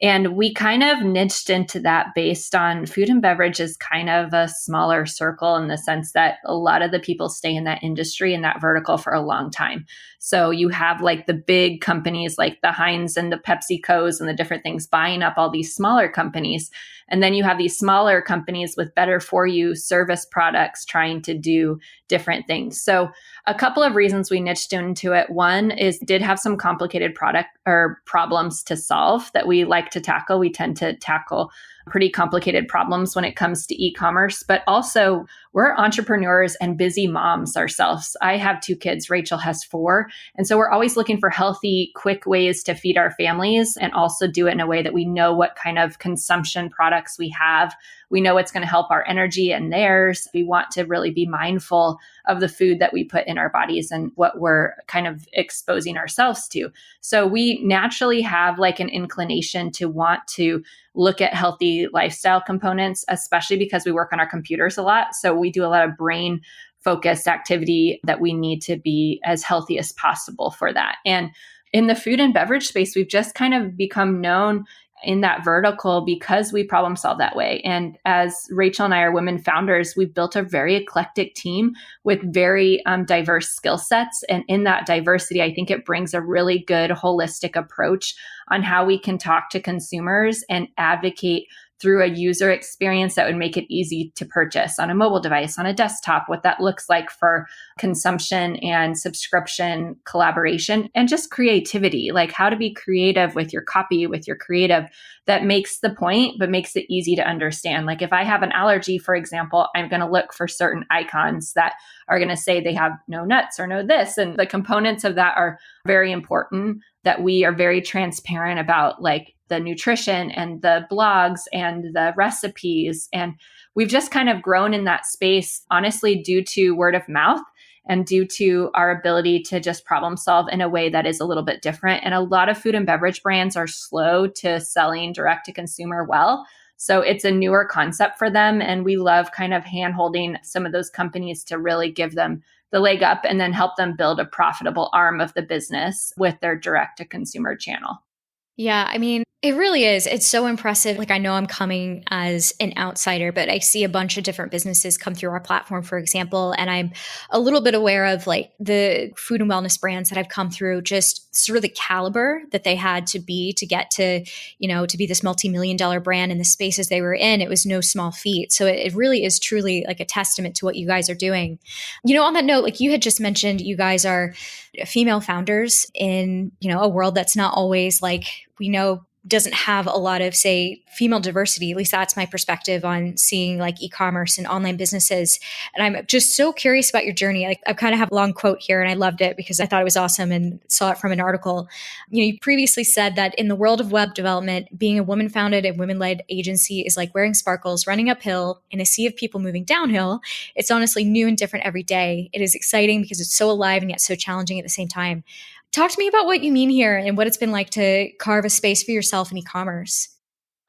And we kind of niched into that based on food and beverage is kind of a smaller circle in the sense that a lot of the people stay in that industry and that vertical for a long time. So you have like the big companies like the Heinz and the PepsiCos and the different things buying up all these smaller companies. And then you have these smaller companies with better for you service products trying to do different things. So a couple of reasons we niched into it. One is did have some complicated product or problems to solve that we like to tackle. We tend to tackle pretty complicated problems when it comes to e-commerce, but also we're entrepreneurs and busy moms ourselves. I have 2 kids, Rachel has 4. And so we're always looking for healthy, quick ways to feed our families and also do it in a way that we know what kind of consumption products we have. We know it's going to help our energy and theirs. We want to really be mindful of the food that we put in our bodies and what we're kind of exposing ourselves to. So we naturally have like an inclination to want to look at healthy lifestyle components, especially because we work on our computers a lot. So we do a lot of brain focused activity that we need to be as healthy as possible for that. And in the food and beverage space, we've just kind of become known in that vertical because we problem solve that way. And as Rachel and I are women founders, we've built a very eclectic team with very diverse skill sets. And in that diversity, I think it brings a really good holistic approach on how we can talk to consumers and advocate through a user experience that would make it easy to purchase on a mobile device, on a desktop, what that looks like for consumption and subscription collaboration, and just creativity, like how to be creative with your copy, with your creative that makes the point, but makes it easy to understand. Like if I have an allergy, for example, I'm going to look for certain icons that are going to say they have no nuts or no this. And the components of that are very important, that we are very transparent about like the nutrition and the blogs and the recipes. And we've just kind of grown in that space, honestly, due to word of mouth and due to our ability to just problem solve in a way that is a little bit different. And a lot of food and beverage brands are slow to selling direct to consumer well. So it's a newer concept for them. And we love kind of hand-holding some of those companies to really give them the leg up and then help them build a profitable arm of the business with their direct to consumer channel. Yeah, I mean, it really is. It's so impressive. Like I know I'm coming as an outsider, but I see a bunch of different businesses come through our platform, for example, and I'm a little bit aware of like the food and wellness brands that have come through, just sort of the caliber that they had to be to get to, to be this multi-million-dollar brand in the spaces they were in. It was no small feat. So it really is truly like a testament to what you guys are doing. On that note, like you had just mentioned, you guys are female founders in, a world that's not always like, we know doesn't have a lot of, say, female diversity. At least that's my perspective on seeing like e-commerce and online businesses. And I'm just so curious about your journey. I kind of have a long quote here and I loved it because I thought it was awesome and saw it from an article. You previously said that in the world of web development, being a woman-founded and women-led agency is like wearing sparkles, running uphill in a sea of people moving downhill. It's honestly new and different every day. It is exciting because it's so alive and yet so challenging at the same time. Talk to me about what you mean here and what it's been like to carve a space for yourself in e-commerce.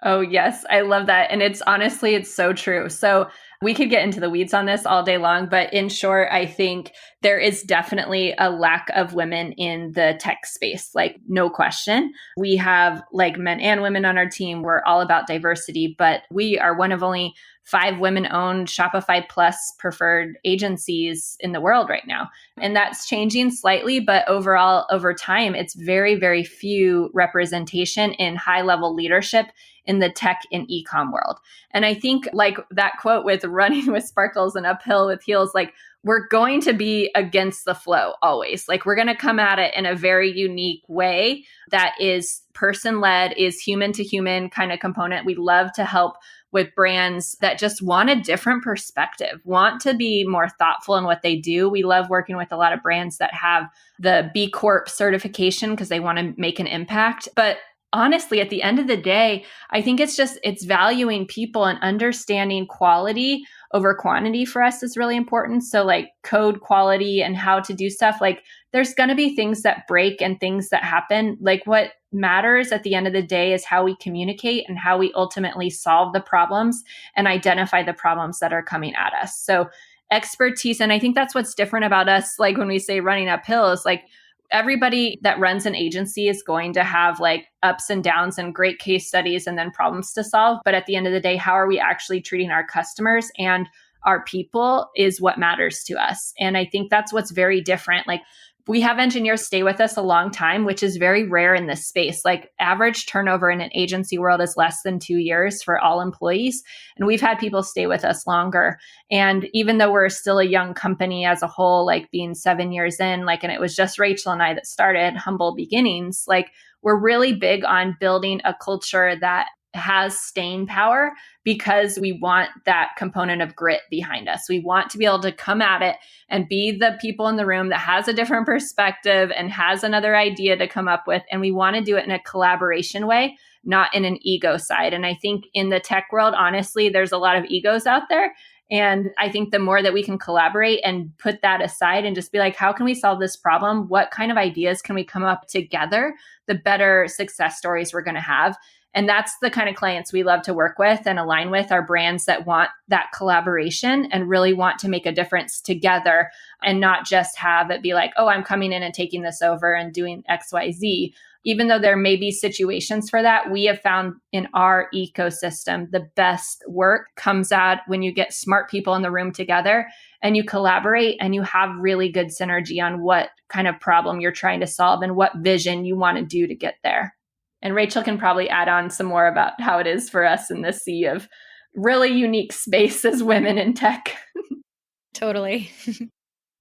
Oh, yes. I love that. And it's honestly, it's so true. So we could get into the weeds on this all day long, but in short, I think there is definitely a lack of women in the tech space, like no question. We have like men and women on our team. We're all about diversity, but we are one of only 5 women-owned Shopify-Plus preferred agencies in the world right now. And that's changing slightly, but overall, over time, it's very, very few representation in high-level leadership in the tech and e-com world. And I think like that quote with running with sparkles and uphill with heels, like we're going to be against the flow always. Like we're going to come at it in a very unique way that is person-led, is human to human kind of component. We love to help with brands that just want a different perspective, want to be more thoughtful in what they do. We love working with a lot of brands that have the B Corp certification because they want to make an impact. But honestly, at the end of the day, I think it's valuing people and understanding quality over quantity for us is really important. So like code quality and how to do stuff, like there's going to be things that break and things that happen. Like what matters at the end of the day is how we communicate and how we ultimately solve the problems and identify the problems that are coming at us. So expertise. And I think that's what's different about us. Like when we say running uphill is like, everybody that runs an agency is going to have like ups and downs and great case studies and then problems to solve. But at the end of the day, how are we actually treating our customers and our people is what matters to us. And I think that's what's very different. Like we have engineers stay with us a long time, which is very rare in this space. Like average turnover in an agency world is less than 2 years for all employees. And we've had people stay with us longer. And even though we're still a young company as a whole, like being 7 years in, like, and it was just Rachel and I that started humble beginnings, like we're really big on building a culture that has staying power because we want that component of grit behind us. We want to be able to come at it and be the people in the room that has a different perspective and has another idea to come up with. And we want to do it in a collaboration way, not in an ego side. And I think in the tech world, honestly, there's a lot of egos out there. And I think the more that we can collaborate and put that aside and just be like, how can we solve this problem? What kind of ideas can we come up together? The better success stories we're going to have. And that's the kind of clients we love to work with and align with, are brands that want that collaboration and really want to make a difference together and not just have it be like, oh, I'm coming in and taking this over and doing X, Y, Z. Even though there may be situations for that, we have found in our ecosystem, the best work comes out when you get smart people in the room together and you collaborate and you have really good synergy on what kind of problem you're trying to solve and what vision you want to do to get there. And Rachel can probably add on some more about how it is for us in this sea of really unique space as women in tech. Totally.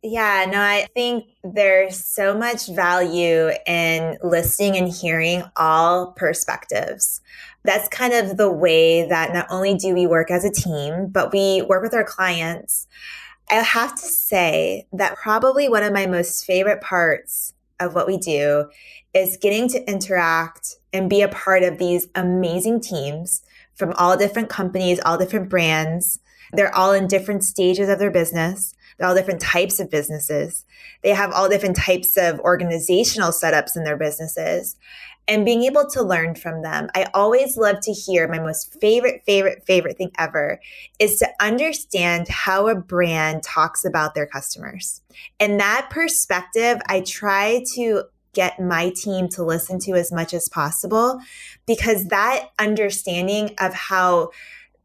Yeah, no, I think there's so much value in listening and hearing all perspectives. That's kind of the way that not only do we work as a team, but we work with our clients. I have to say that probably one of my most favorite parts of what we do is getting to interact and be a part of these amazing teams from all different companies, all different brands. They're all in different stages of their business. They're all different types of businesses. They have all different types of organizational setups in their businesses. And being able to learn from them. I always love to hear, my most favorite thing ever is to understand how a brand talks about their customers. And that perspective, I try to get my team to listen to as much as possible, because that understanding of how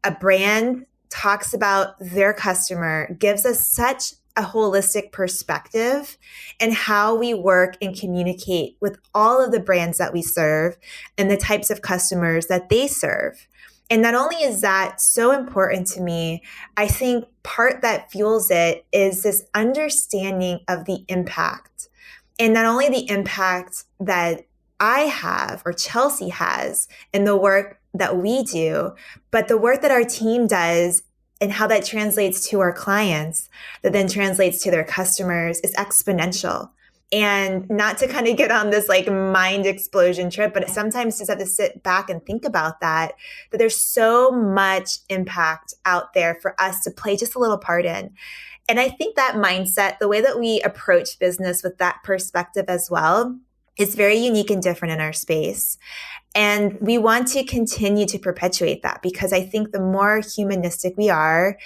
a brand talks about their customer gives us such a holistic perspective and how we work and communicate with all of the brands that we serve and the types of customers that they serve. And not only is that so important to me, I think part that fuels it is this understanding of the impact. And not only the impact that I have or Chelsea has in the work that we do, but the work that our team does and how that translates to our clients, that then translates to their customers, is exponential. And not to kind of get on this like mind explosion trip, but sometimes just have to sit back and think about that there's so much impact out there for us to play just a little part in. And I think that mindset, the way that we approach business with that perspective as well, is very unique and different in our space. And we want to continue to perpetuate that, because I think the more humanistic we are,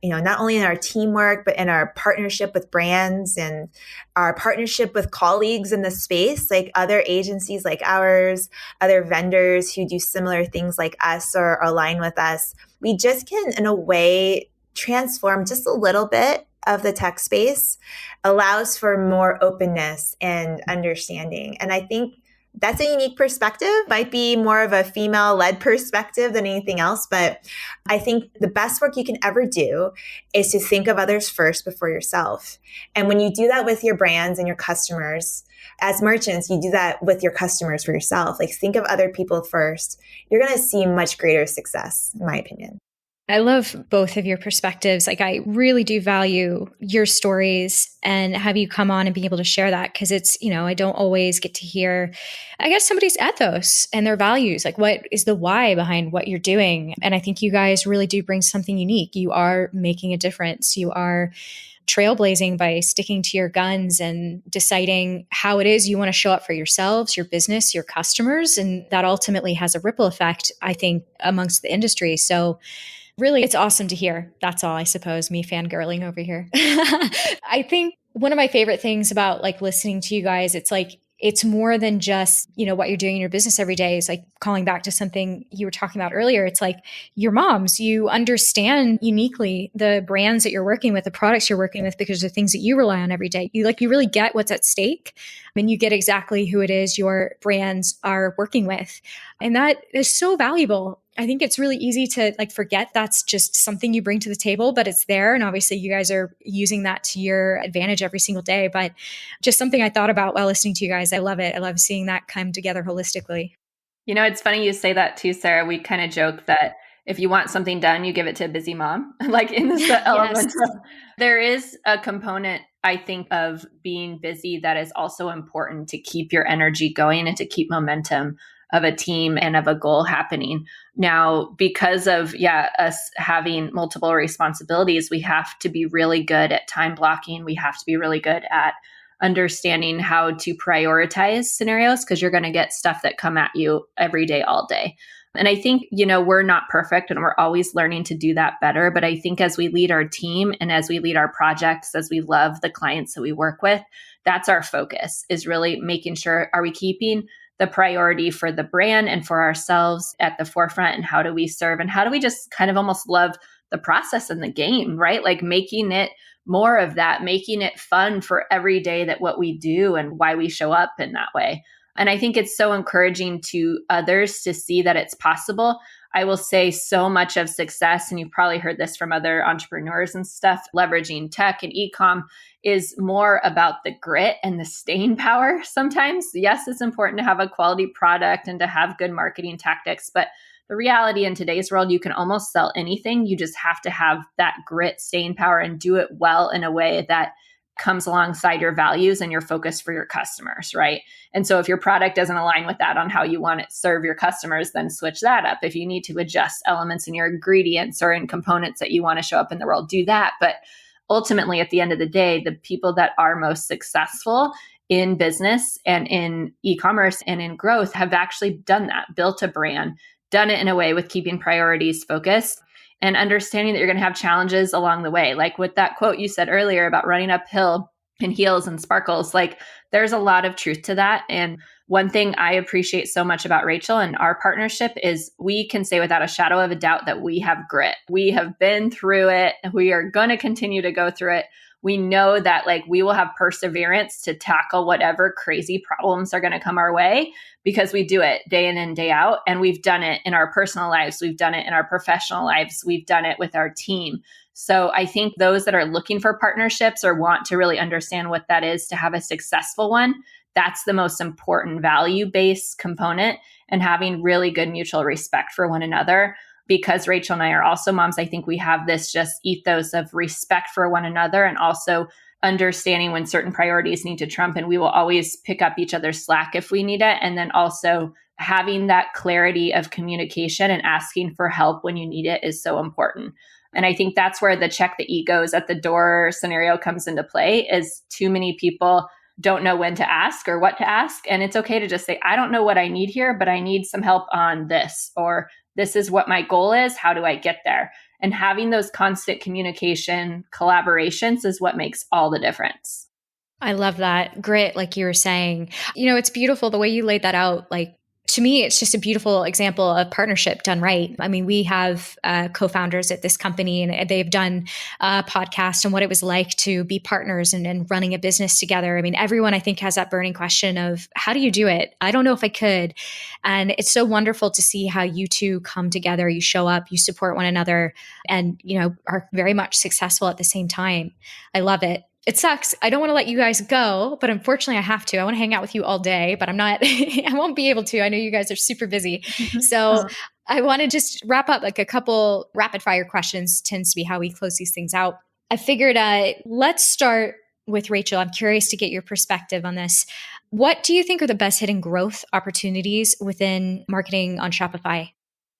not only in our teamwork, but in our partnership with brands and our partnership with colleagues in the space, like other agencies like ours, other vendors who do similar things like us or align with us, we just can, in a way, transform just a little bit of the tech space, allows for more openness and understanding. And I think that's a unique perspective, might be more of a female-led perspective than anything else. But I think the best work you can ever do is to think of others first before yourself. And when you do that with your brands and your customers, as merchants, you do that with your customers for yourself. Like, think of other people first. You're going to see much greater success, in my opinion. I love both of your perspectives. Like, I really do value your stories and have you come on and be able to share that, because it's, I don't always get to hear, I guess, somebody's ethos and their values. Like, what is the why behind what you're doing? And I think you guys really do bring something unique. You are making a difference. You are trailblazing by sticking to your guns and deciding how it is you want to show up for yourselves, your business, your customers. And that ultimately has a ripple effect, I think, amongst the industry. So really, it's awesome to hear. That's all, I suppose, me fangirling over here. I think one of my favorite things about listening to you guys, it's more than just, what you're doing in your business every day. Is like calling back to something you were talking about earlier. It's like your moms, you understand uniquely the brands that you're working with, the products you're working with, because they're things that you rely on every day. You really get what's at stake, and you get exactly who it is your brands are working with. And that is so valuable. I think it's really easy to forget that's just something you bring to the table, but it's there. And obviously you guys are using that to your advantage every single day. But just something I thought about while listening to you guys. I love it. I love seeing that come together holistically. It's funny you say that too, Sarah. We kind of joke that if you want something done, you give it to a busy mom, like in the element. There is a component, I think, of being busy that is also important to keep your energy going and to keep momentum of a team and of a goal happening. Now, because of, us having multiple responsibilities, we have to be really good at time blocking. We have to be really good at understanding how to prioritize scenarios, because you're going to get stuff that come at you every day, all day. And I think, we're not perfect and we're always learning to do that better. But I think as we lead our team and as we lead our projects, as we love the clients that we work with, that's our focus, is really making sure, are we keeping the priority for the brand and for ourselves at the forefront, and how do we serve, and how do we just kind of almost love the process and the game, right? Like making it more of that, making it fun for every day that what we do and why we show up in that way. And I think it's so encouraging to others to see that it's possible. I will say so much of success, and you've probably heard this from other entrepreneurs and stuff, leveraging tech and e-com is more about the grit and the staying power sometimes. Yes, it's important to have a quality product and to have good marketing tactics, but the reality in today's world, you can almost sell anything. You just have to have that grit, staying power, and do it well in a way that comes alongside your values and your focus for your customers, right? And so if your product doesn't align with that on how you want it to serve your customers, then switch that up. If you need to adjust elements in your ingredients or in components that you want to show up in the world, do that. But ultimately, at the end of the day, the people that are most successful in business and in e-commerce and in growth have actually done that, built a brand, done it in a way with keeping priorities focused and understanding that you're going to have challenges along the way. Like with that quote you said earlier about running uphill in heels and sparkles, like there's a lot of truth to that. And one thing I appreciate so much about Rachel and our partnership is we can say without a shadow of a doubt that we have grit. We have been through it. We are going to continue to go through it. We know that we will have perseverance to tackle whatever crazy problems are going to come our way, because we do it day in and day out. And we've done it in our personal lives. We've done it in our professional lives. We've done it with our team. So I think those that are looking for partnerships or want to really understand what that is to have a successful one, that's the most important value-based component, and having really good mutual respect for one another. Because Rachel and I are also moms, I think we have this just ethos of respect for one another, and also understanding when certain priorities need to trump, and we will always pick up each other's slack if we need it. And then also having that clarity of communication and asking for help when you need it is so important. And I think that's where the check the egos at the door scenario comes into play, is too many people don't know when to ask or what to ask. And it's okay to just say, I don't know what I need here, but I need some help on this, or this is what my goal is. How do I get there? And having those constant communication collaborations is what makes all the difference. I love that. Grit, like you were saying. It's beautiful the way you laid that out. Like, to me, it's just a beautiful example of partnership done right. I mean, we have co-founders at this company, and they've done a podcast on what it was like to be partners and running a business together. I mean, everyone, I think, has that burning question of, how do you do it? I don't know if I could. And it's so wonderful to see how you two come together, you show up, you support one another, and, are very much successful at the same time. I love it. It sucks. I don't want to let you guys go, but unfortunately I have to. I want to hang out with you all day, but I'm not, I won't be able to. I know you guys are super busy. So I want to just wrap up like a couple rapid fire questions, tends to be how we close these things out. I figured let's start with Rachel. I'm curious to get your perspective on this. What do you think are the best hidden growth opportunities within marketing on Shopify?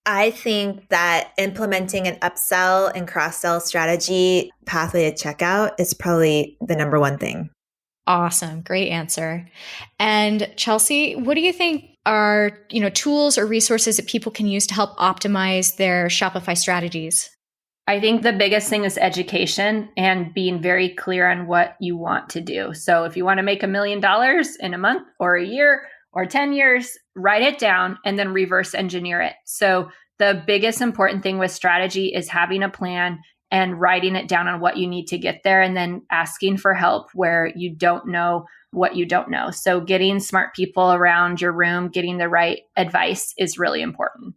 I think that implementing an upsell and cross-sell strategy pathway to checkout is probably the number one thing. Awesome. Great answer. And Chelsea, what do you think are, tools or resources that people can use to help optimize their Shopify strategies? I think the biggest thing is education and being very clear on what you want to do. So if you want to make $1 million in a month or a year or 10 years, write it down and then reverse engineer it. So the biggest important thing with strategy is having a plan and writing it down on what you need to get there, and then asking for help where you don't know what you don't know. So getting smart people around your room, getting the right advice is really important.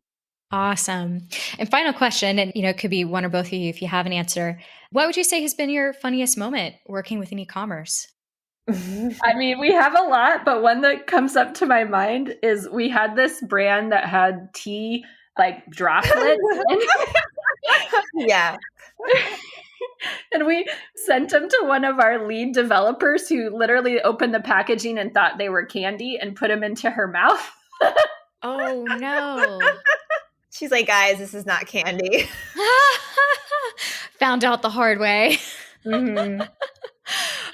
Awesome. And final question, and it could be one or both of you if you have an answer. What would you say has been your funniest moment working with an e-commerce? I mean, we have a lot, but one that comes up to my mind is we had this brand that had tea like droplets. Yeah. And we sent them to one of our lead developers who literally opened the packaging and thought they were candy and put them into her mouth. Oh, no. She's like, guys, this is not candy. Found out the hard way. Mm-hmm.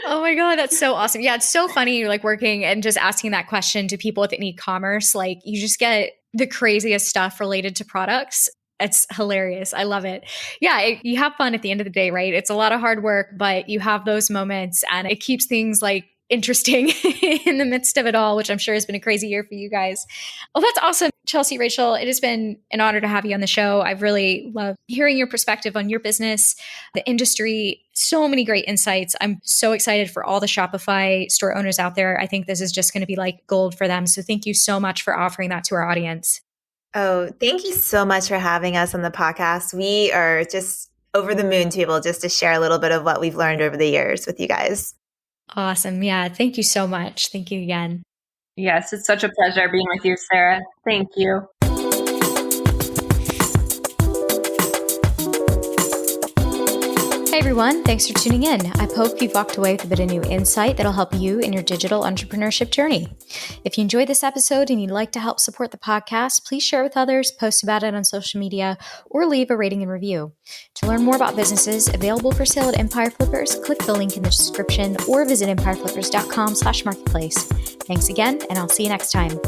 Oh my God, that's so awesome. Yeah, it's so funny. You're like working and just asking that question to people within e-commerce. Like, you just get the craziest stuff related to products. It's hilarious. I love it. Yeah, you have fun at the end of the day, right? It's a lot of hard work, but you have those moments and it keeps things like interesting in the midst of it all, which I'm sure has been a crazy year for you guys. Well, that's awesome. Chelsea, Rachel, it has been an honor to have you on the show. I've really loved hearing your perspective on your business, the industry, so many great insights. I'm so excited for all the Shopify store owners out there. I think this is just going to be like gold for them. So thank you so much for offering that to our audience. Oh, thank you so much for having us on the podcast. We are just over the moon to be able just to share a little bit of what we've learned over the years with you guys. Awesome. Yeah. Thank you so much. Thank you again. Yes, it's such a pleasure being with you, Sarah. Thank you. Hey everyone, thanks for tuning in. I hope you've walked away with a bit of new insight that'll help you in your digital entrepreneurship journey. If you enjoyed this episode and you'd like to help support the podcast, please share with others, post about it on social media, or leave a rating and review. To learn more about businesses available for sale at Empire Flippers, click the link in the description or visit empireflippers.com/marketplace. Thanks again, and I'll see you next time.